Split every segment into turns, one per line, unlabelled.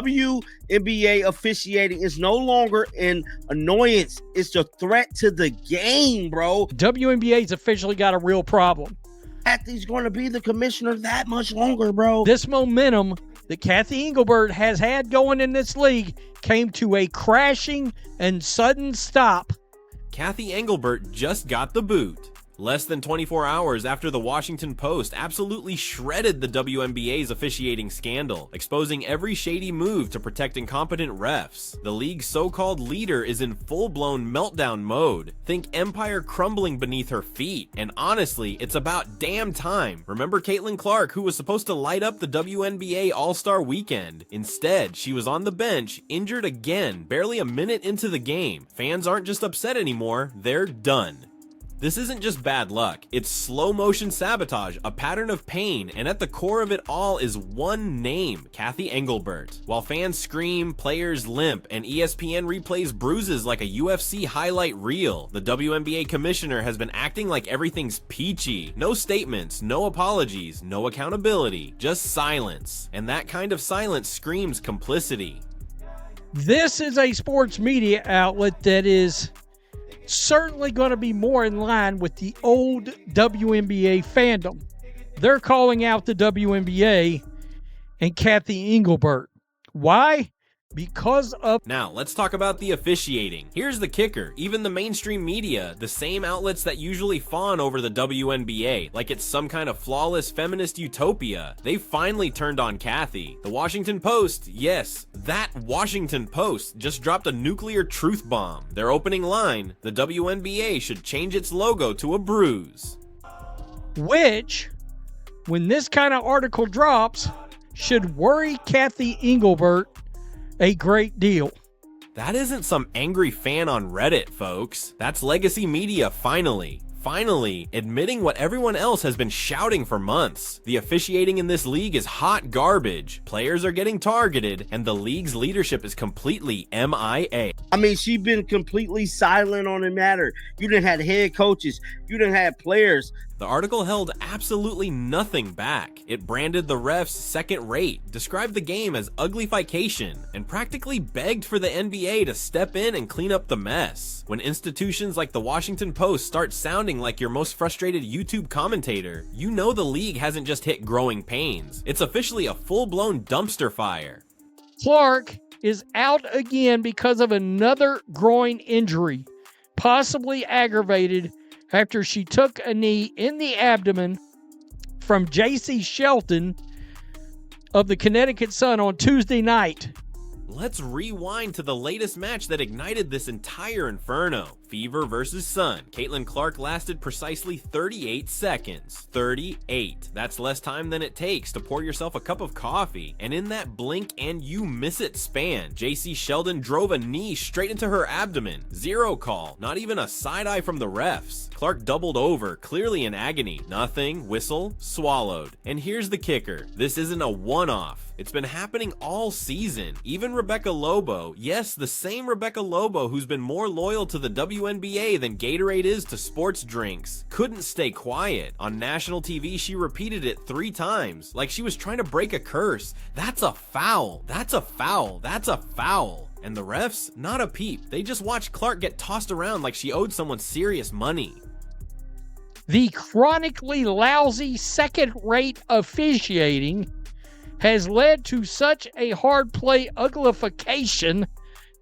WNBA officiating is no longer an annoyance. It's a threat to the game, bro.
WNBA's officially got a real problem.
Cathy's going to be the commissioner that much longer, bro.
This momentum that Cathy Engelbert has had going in this league came to a crashing and sudden stop.
Cathy Engelbert just got the boot. Less than 24 hours after the Washington Post absolutely shredded the WNBA's officiating scandal, exposing every shady move to protect incompetent refs. The league's so-called leader is in full-blown meltdown mode. Think empire crumbling beneath her feet. And honestly, it's about damn time. Remember Caitlin Clark, who was supposed to light up the WNBA All-Star Weekend? Instead, she was on the bench, injured again, barely a minute into the game. Fans aren't just upset anymore, they're done. This isn't just bad luck, it's slow motion sabotage, a pattern of pain, and at the core of it all is one name, Cathy Engelbert. While fans scream, players limp, and ESPN replays bruises like a UFC highlight reel, the WNBA commissioner has been acting like everything's peachy. No statements, no apologies, no accountability, just silence. And that kind of silence screams complicity.
This is a sports media outlet that is certainly going to be more in line with the old WNBA fandom. They're calling out the WNBA and Cathy Engelbert. Why? Because of...
Now, let's talk about the officiating. Here's the kicker. Even the mainstream media, the same outlets that usually fawn over the WNBA, like it's some kind of flawless feminist utopia, they finally turned on Cathy. The Washington Post, yes, that Washington Post just dropped a nuclear truth bomb. Their opening line, the WNBA should change its logo to a bruise.
Which, when this kind of article drops, should worry Cathy Engelbert a great deal.
That isn't some angry fan on Reddit, folks. That's legacy media finally admitting what everyone else has been shouting for months. The officiating in this league is hot garbage. Players are getting targeted, and the league's leadership is completely MIA.
I mean, she's been completely silent on the matter. You done had head coaches. You done had players.
The article held absolutely nothing back. It branded the refs second rate, described the game as uglification, and practically begged for the NBA to step in and clean up the mess. When institutions like the Washington Post start sounding like your most frustrated YouTube commentator, you know the league hasn't just hit growing pains. It's officially a full-blown dumpster fire.
Clark is out again because of another groin injury, possibly aggravated after she took a knee in the abdomen from J.C. Shelton of the Connecticut Sun on Tuesday night.
Let's rewind to the latest match that ignited this entire inferno. Fever versus Sun. Caitlin Clark lasted precisely 38 seconds. 38. That's less time than it takes to pour yourself a cup of coffee. And in that blink and you miss it span, JC Sheldon drove a knee straight into her abdomen. Zero call. Not even a side eye from the refs. Clark doubled over, clearly in agony. Nothing. Whistle. Swallowed. And here's the kicker. This isn't a one-off. It's been happening all season. Even Rebecca Lobo, yes, the same Rebecca Lobo who's been more loyal to the WNBA than Gatorade is to sports drinks, couldn't stay quiet. On national TV, she repeated it 3 times, like she was trying to break a curse. That's a foul. That's a foul. That's a foul. And the refs, not a peep. They just watched Clark get tossed around like she owed someone serious money.
The chronically lousy second-rate officiating has led to such a hard play uglification.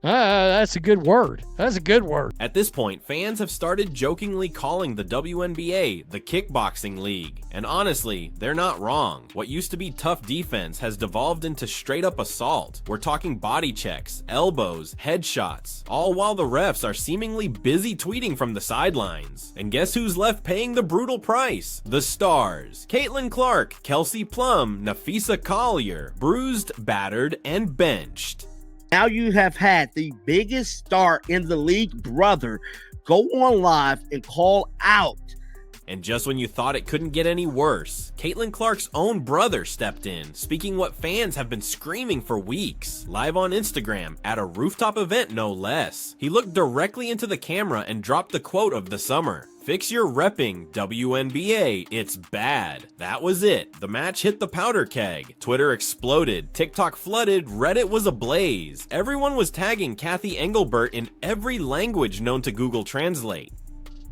That's a good word. That's a good word.
At this point, fans have started jokingly calling the WNBA the kickboxing league. And honestly, they're not wrong. What used to be tough defense has devolved into straight up assault. We're talking body checks, elbows, headshots, all while the refs are seemingly busy tweeting from the sidelines. And guess who's left paying the brutal price? The stars. Caitlin Clark, Kelsey Plum, Nafisa Collier, bruised, battered, and benched.
Now you have had the biggest star in the league, brother, go on live and call out.
And just when you thought it couldn't get any worse, Caitlin Clark's own brother stepped in, speaking what fans have been screaming for weeks, live on Instagram at a rooftop event no less. He looked directly into the camera and dropped the quote of the summer. "Fix your repping, WNBA, it's bad." That was it. The match hit the powder keg. Twitter exploded, TikTok flooded, Reddit was ablaze. Everyone was tagging Cathy Engelbert in every language known to Google Translate.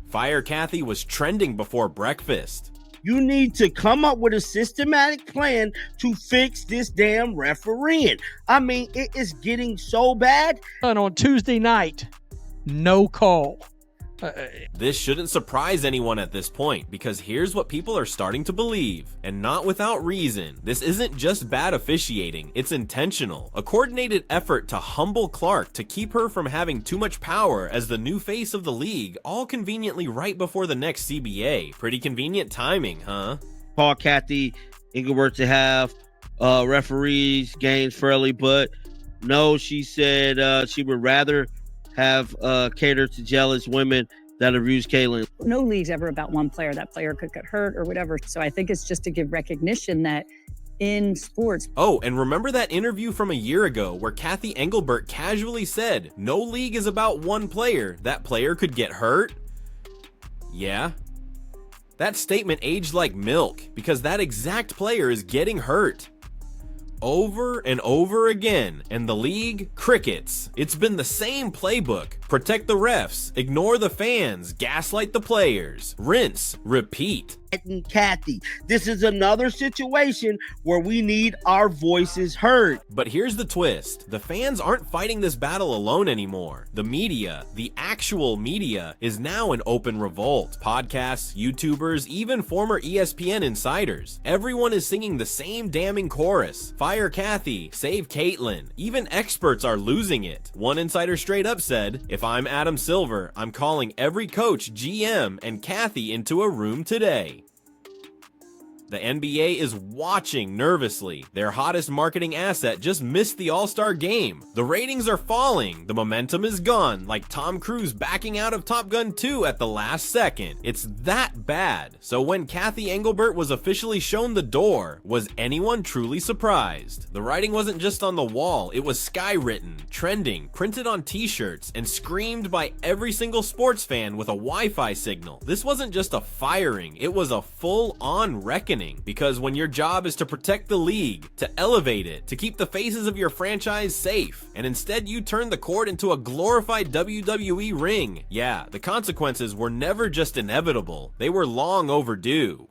Fire Cathy was trending before breakfast.
You need to come up with a systematic plan to fix this damn refereeing. I mean, it is getting so bad.
And on Tuesday night, no call.
This shouldn't surprise anyone at this point, because here's what people are starting to believe, and not without reason. This isn't just bad officiating, it's intentional. A coordinated effort to humble Clark to keep her from having too much power as the new face of the league, all conveniently right before the next CBA. Pretty convenient timing, huh?
Call Cathy Engelbert to have referees games fairly, but no, she said she would rather have cater to jealous women that abuse Caitlin.
No league's ever about one player. That player could get hurt or whatever. So I think it's just to give recognition that in sports.
Oh, and remember that interview from a year ago where Cathy Engelbert casually said, "No league is about one player. That player could get hurt?" Yeah. That statement aged like milk, because that exact player is getting hurt. Over and over again, and the league crickets. It's been the same playbook. Protect the refs, ignore the fans, gaslight the players, rinse, repeat.
Cathy, this is another situation where we need our voices heard.
But here's the twist. The fans aren't fighting this battle alone anymore. The media, the actual media, is now in open revolt. Podcasts, YouTubers, even former ESPN insiders. Everyone is singing the same damning chorus. Fire Cathy, save Caitlin. Even experts are losing it. One insider straight up said, "If I'm Adam Silver, I'm calling every coach, GM, and Cathy into a room today." The NBA is watching nervously. Their hottest marketing asset just missed the All-Star game. The ratings are falling. The momentum is gone, like Tom Cruise backing out of Top Gun 2 at the last second. It's that bad. So when Cathy Engelbert was officially shown the door, was anyone truly surprised? The writing wasn't just on the wall, it was skywritten, trending, printed on t-shirts, and screamed by every single sports fan with a Wi-Fi signal. This wasn't just a firing, it was a full-on reckoning. Because when your job is to protect the league, to elevate it, to keep the faces of your franchise safe, and instead you turn the court into a glorified WWE ring, yeah, the consequences were never just inevitable, they were long overdue.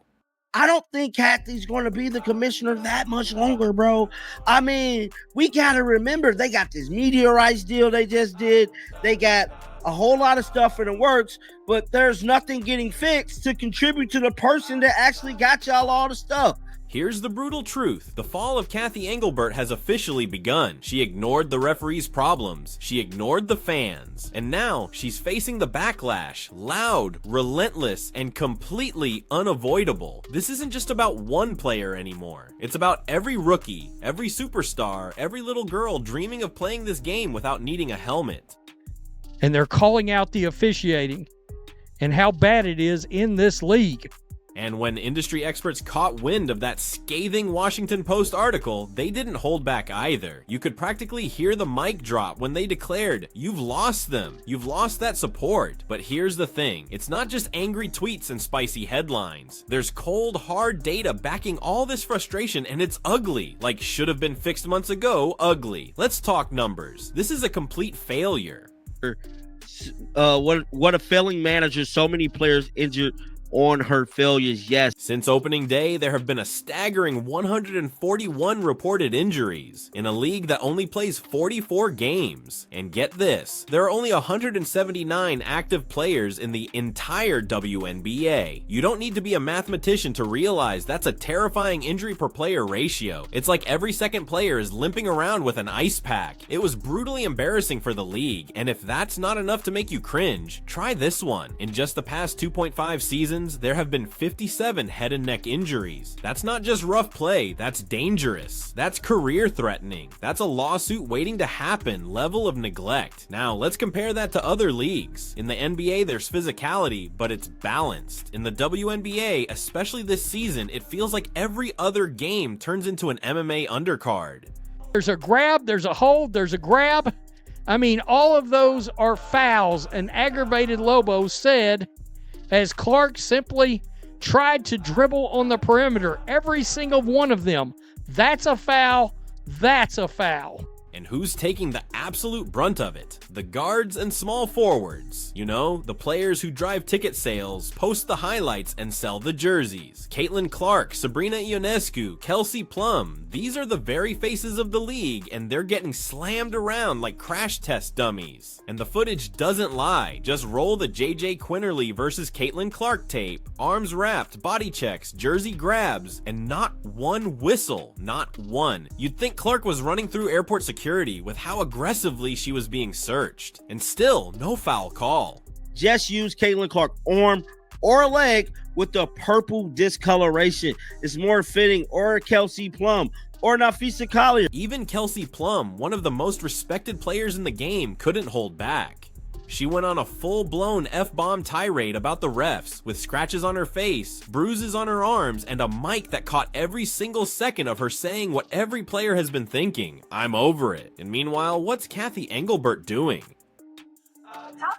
I don't think Cathy's going to be the commissioner that much longer, bro. I mean, we got to remember they got this media rights deal they just did. They got a whole lot of stuff in the works, but there's nothing getting fixed to contribute to the person that actually got y'all all the stuff.
Here's the brutal truth. The fall of Cathy Engelbert has officially begun. She ignored the referees' problems. She ignored the fans. And now she's facing the backlash. Loud, relentless, and completely unavoidable. This isn't just about one player anymore. It's about every rookie, every superstar, every little girl dreaming of playing this game without needing a helmet.
And they're calling out the officiating and how bad it is in this league.
And when industry experts caught wind of that scathing Washington Post article, they didn't hold back either. You could practically hear the mic drop when they declared, "You've lost them. You've lost that support." But here's the thing. It's not just angry tweets and spicy headlines. There's cold, hard data backing all this frustration, and it's ugly. Like should have been fixed months ago, ugly. Let's talk numbers. This is a complete failure.
What a failing manager. So many players injured on her failures, yes.
Since opening day, there have been a staggering 141 reported injuries in a league that only plays 44 games. And get this, there are only 179 active players in the entire WNBA. You don't need to be a mathematician to realize that's a terrifying injury per player ratio. It's like every second player is limping around with an ice pack. It was brutally embarrassing for the league, and if that's not enough to make you cringe, try this one. In just the past 2.5 seasons, seasons, there have been 57 head and neck injuries. That's not just rough play, that's dangerous. That's career-threatening. That's a lawsuit waiting to happen level of neglect. Now, let's compare that to other leagues. In the NBA, there's physicality, but it's balanced. In the WNBA, especially this season, it feels like every other game turns into an MMA undercard.
There's a grab, there's a hold, there's a grab. I mean, all of those are fouls, and Aggravated Lobo said, as Clark simply tried to dribble on the perimeter, every single one of them, that's a foul, that's a foul.
And who's taking the absolute brunt of it? The guards and small forwards. You know, the players who drive ticket sales, post the highlights, and sell the jerseys. Caitlin Clark, Sabrina Ionescu, Kelsey Plum. These are the very faces of the league, and they're getting slammed around like crash test dummies. And the footage doesn't lie. Just roll the JJ Quinterly versus Caitlin Clark tape. Arms wrapped, body checks, jersey grabs, and not one whistle. Not one. You'd think Clark was running through airport security with how aggressively she was being searched. And still, no foul call.
Just use Caitlin Clark arm or leg with the purple discoloration. It's more fitting. Or Kelsey Plum or Nafisa Collier.
Even Kelsey Plum, one of the most respected players in the game, couldn't hold back. She went on a full-blown F-bomb tirade about the refs, with scratches on her face, bruises on her arms, and a mic that caught every single second of her saying what every player has been thinking. I'm over it. And meanwhile, what's Cathy Engelbert doing?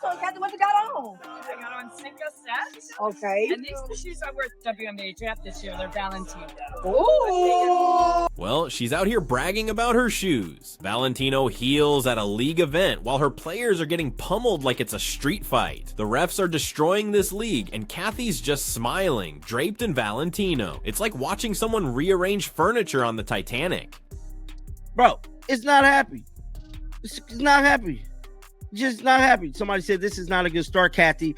Cathy, what you got on?
I got on Cinco sets.
Okay.
And these are the shoes I wear at the WNBA draft this year. They're Valentino.
Ooh.
Well, she's out here bragging about her shoes. Valentino heels at a league event while her players are getting pummeled like it's a street fight. The refs are destroying this league and Cathy's just smiling, draped in Valentino. It's like watching someone rearrange furniture on the Titanic.
Bro, it's not happy. It's not happy. Just not happy. Somebody said this is not a good start, Cathy.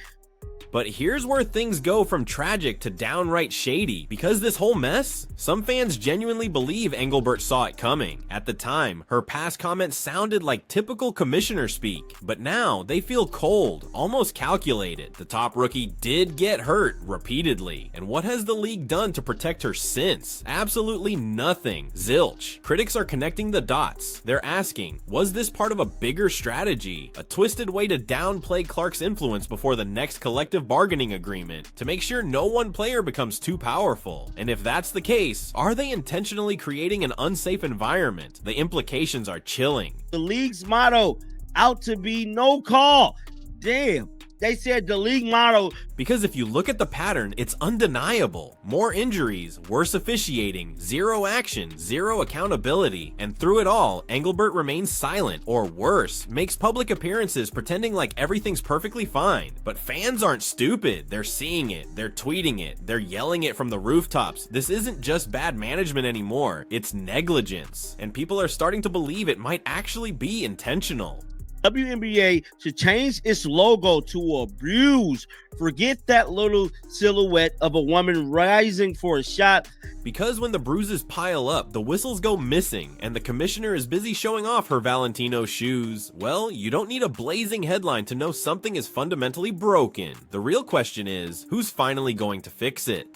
But here's where things go from tragic to downright shady. Because this whole mess, some fans genuinely believe Engelbert saw it coming. At the time, her past comments sounded like typical commissioner speak, but now they feel cold, almost calculated. The top rookie did get hurt repeatedly. And what has the league done to protect her since? Absolutely nothing. Zilch. Critics are connecting the dots. They're asking, was this part of a bigger strategy? A twisted way to downplay Clark's influence before the next collective bargaining agreement to make sure no one player becomes too powerful? And if that's the case, are they intentionally creating an unsafe environment? The implications are chilling.
The league's motto, out to be no call. Damn. They said the league motto.
Because if you look at the pattern, it's undeniable. More injuries, worse officiating, zero action, zero accountability. And through it all, Engelbert remains silent, or worse, makes public appearances pretending like everything's perfectly fine. But fans aren't stupid. They're seeing it, they're tweeting it, they're yelling it from the rooftops. This isn't just bad management anymore, it's negligence. And people are starting to believe it might actually be intentional.
WNBA should change its logo to a bruise. Forget that little silhouette of a woman rising for a shot.
Because when the bruises pile up, the whistles go missing, and the commissioner is busy showing off her Valentino shoes. Well, you don't need a blazing headline to know something is fundamentally broken. The real question is, who's finally going to fix it?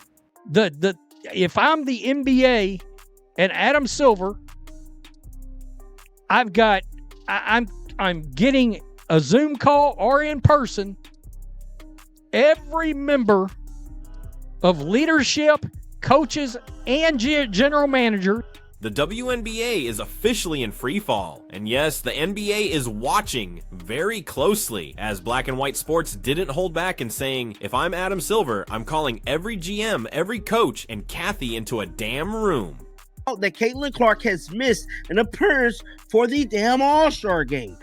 If I'm the NBA and Adam Silver, I'm getting a Zoom call or in person. Every member of leadership, coaches, and general manager.
The WNBA is officially in freefall. And yes, the NBA is watching very closely, as Black and White Sports didn't hold back in saying, if I'm Adam Silver, I'm calling every GM, every coach, and Cathy into a damn room.
That Caitlin Clark has missed an appearance for the damn All-Star game.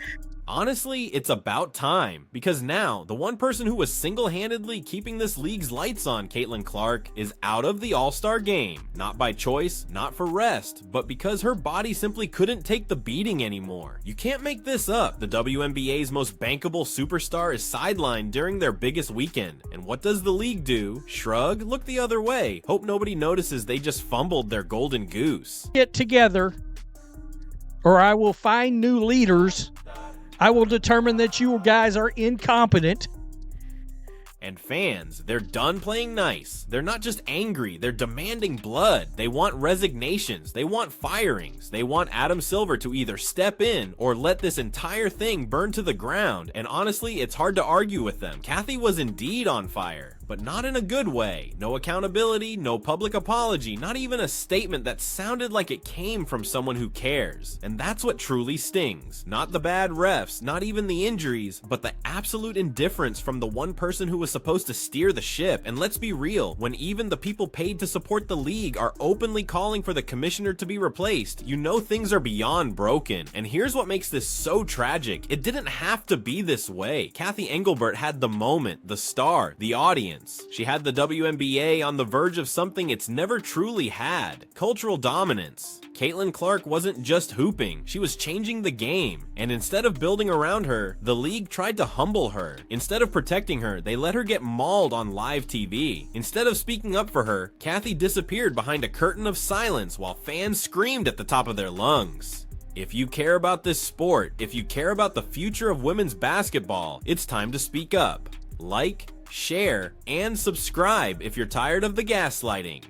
Honestly, it's about time, because now the one person who was single-handedly keeping this league's lights on, Caitlin Clark, is out of the All-Star game. Not by choice, not for rest, but because her body simply couldn't take the beating anymore. You can't make this up. The WNBA's most bankable superstar is sidelined during their biggest weekend. And what does the league do? Shrug, look the other way, hope nobody notices they just fumbled their golden goose.
Get together, or I will find new leaders. I will determine that you guys are incompetent.
And fans, they're done playing nice. They're not just angry, they're demanding blood. They want resignations, they want firings, they want Adam Silver to either step in or let this entire thing burn to the ground. And honestly, it's hard to argue with them. Cathy was indeed on fire, but not in a good way. No accountability, no public apology, not even a statement that sounded like it came from someone who cares. And that's what truly stings. Not the bad refs, not even the injuries, but the absolute indifference from the one person who was supposed to steer the ship. And let's be real, when even the people paid to support the league are openly calling for the commissioner to be replaced, you know things are beyond broken. And here's what makes this so tragic. It didn't have to be this way. Cathy Engelbert had the moment, the star, the audience. She had the WNBA on the verge of something it's never truly had: cultural dominance. Caitlin Clark wasn't just hooping, she was changing the game. And instead of building around her, the league tried to humble her. Instead of protecting her, they let her get mauled on live TV. Instead of speaking up for her, Cathy disappeared behind a curtain of silence while fans screamed at the top of their lungs. If you care about this sport, if you care about the future of women's basketball, it's time to speak up. Like, share, and subscribe if you're tired of the gaslighting.